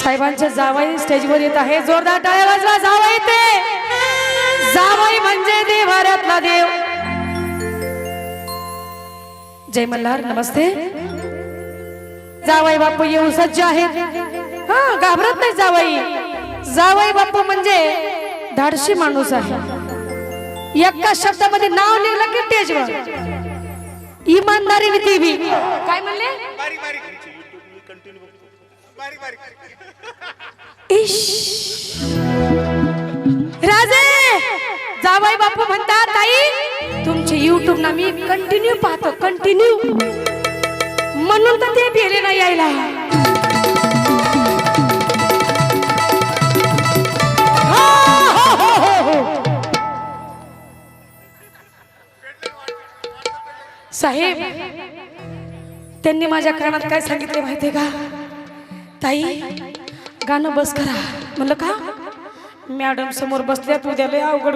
साहेबांच्या जावई स्टेजवर येत आहे, जोरदार टाळ्या वाजवा. जावई ते जावई म्हणजे देवाऱ्यातला देव. जय मल्हार. नमस्ते. जावई बापू येऊ सज्ज आहेत. हा, घाबरत नाही जावई. जावई बापू म्हणजे धाडशी माणूस आहे. एका शब्दामध्ये नाव निघलं की स्टेजवर इमानदारी विधी भी. काय म्हणले? राजे जावई बापू म्हणतात, ताई तुमचे YouTube ना मी कंटिन्यू पाहतो, कंटिन्यू, म्हणून तर ते भेले नाही यायला. साहेब त्यांनी माझ्या कानात काय सांगितले माहितीये का? ताई गाणं बस करा. म्हणलं का? मॅडम समोर बसल्या, तू द्याले अवघड